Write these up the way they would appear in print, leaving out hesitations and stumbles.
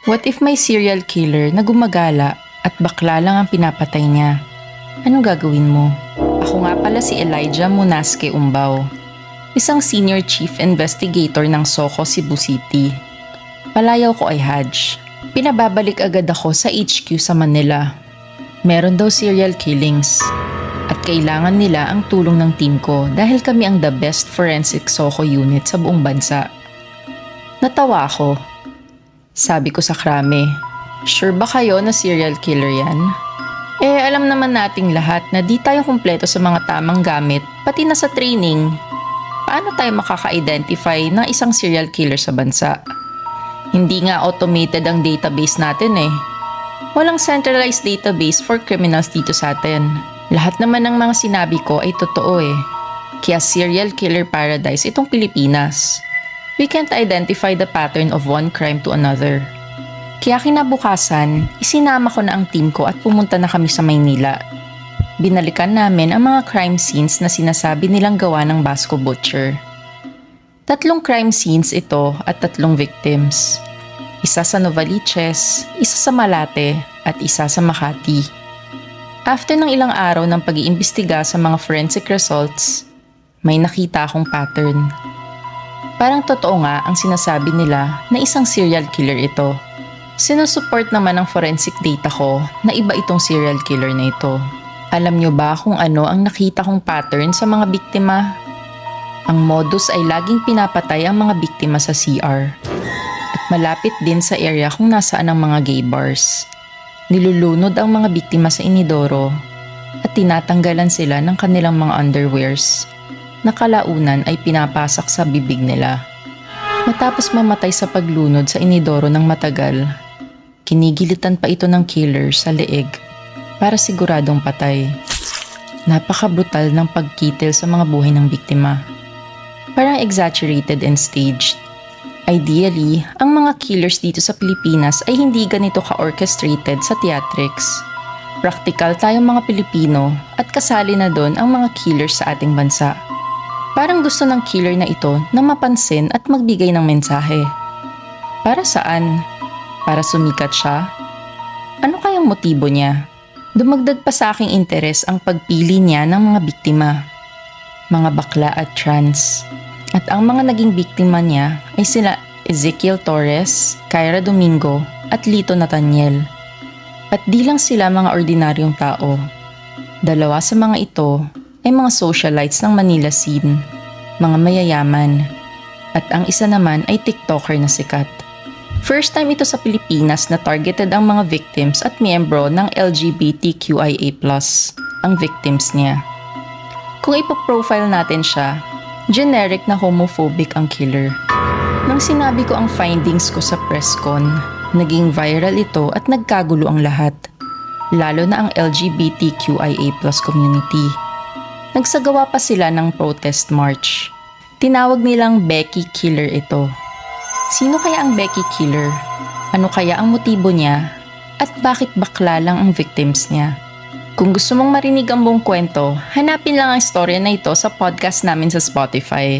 What if may serial killer na gumagala at bakla lang ang pinapatay niya? Anong gagawin mo? Ako nga pala si Elijah Munaske Umbao, isang senior chief investigator ng SOCO Cebu City. Palayaw ko ay Haj. Pinababalik agad ako sa HQ sa Manila. Meron daw serial killings at kailangan nila ang tulong ng team ko dahil kami ang the best forensic SOCO unit sa buong bansa. Natawa ako. Sabi ko sa krame, "Sure ba kayo na serial killer yan?" Alam naman nating lahat na di tayo kumpleto sa mga tamang gamit, pati na sa training. Paano tayo makaka-identify ng isang serial killer sa bansa? Hindi nga automated ang database natin eh. Walang centralized database for criminals dito sa atin. Lahat naman ng mga sinabi ko ay totoo eh. Kaya serial killer paradise itong Pilipinas. We can't identify the pattern of one crime to another. Kaya kinabukasan, isinama ko na ang team ko at pumunta na kami sa Maynila. Binalikan namin ang mga crime scenes na sinasabi nilang gawa ng Basco Butcher. 3 crime scenes ito at 3 victims. Isa sa Novaliches, isa sa Malate at isa sa Makati. After ng ilang araw ng pag-iimbestiga sa mga forensic results, may nakita akong pattern. Parang totoo nga ang sinasabi nila na isang serial killer ito. Sinusupport naman ng forensic data ko na iba itong serial killer na ito. Alam nyo ba kung ano ang nakita kong pattern sa mga biktima? Ang modus ay laging pinapatay ang mga biktima sa CR. At malapit din sa area kung nasaan ang mga gay bars. Nilulunod ang mga biktima sa inidoro at tinatanggalan sila ng kanilang mga underwears na kalaunan ay pinapasak sa bibig nila. Matapos mamatay sa paglunod sa inidoro ng matagal, kinigilitan pa ito ng killer sa leeg para siguradong patay. Napaka-brutal ng pagkitil sa mga buhay ng biktima. Parang exaggerated and staged. Ideally, ang mga killers dito sa Pilipinas ay hindi ganito ka-orchestrated sa theatrics. Praktikal tayong mga Pilipino at kasali na doon ang mga killers sa ating bansa. Parang gusto ng killer na ito na mapansin at magbigay ng mensahe. Para saan? Para sumikat siya? Ano kayang motibo niya? Dumagdag pa sa aking interes ang pagpili niya ng mga biktima. Mga bakla at trans. At ang mga naging biktima niya ay sila Ezekiel Torres, Kyra Domingo at Lito Nathaniel. At di lang sila mga ordinaryong tao. 2 sa mga ito ay mga socialites ng Manila scene, mga mayayaman. At ang isa naman ay TikToker na sikat. First time ito sa Pilipinas na targeted ang mga victims at miyembro ng LGBTQIA+, ang victims niya. Kung ipoprofile natin siya, generic na homophobic ang killer. Nang sinabi ko ang findings ko sa press con, naging viral ito at nagkagulo ang lahat. Lalo na ang LGBTQIA+ community. Nagsagawa pa sila ng protest march. Tinawag nilang Becky Killer ito. Sino kaya ang Becky Killer? Ano kaya ang motibo niya? At bakit bakla lang ang victims niya? Kung gusto mong marinig ang buong kwento, hanapin lang ang storya na ito sa podcast namin sa Spotify.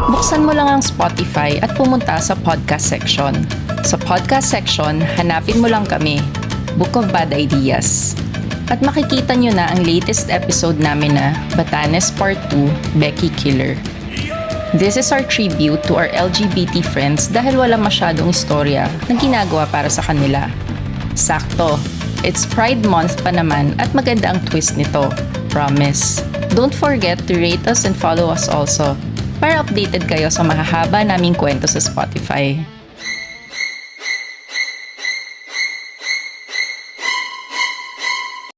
Buksan mo lang ang Spotify at pumunta sa podcast section. Sa podcast section, hanapin mo lang kami, Book of Bad Ideas. At makikita nyo na ang latest episode namin na Batanes Part 2, Becky Killer. This is our tribute to our LGBT friends dahil wala masyadong istorya na ginagawa para sa kanila. Sakto, it's Pride Month pa naman at maganda ang twist nito. Promise. Don't forget to rate us and follow us also para updated kayo sa mahahaba naming kwento sa Spotify.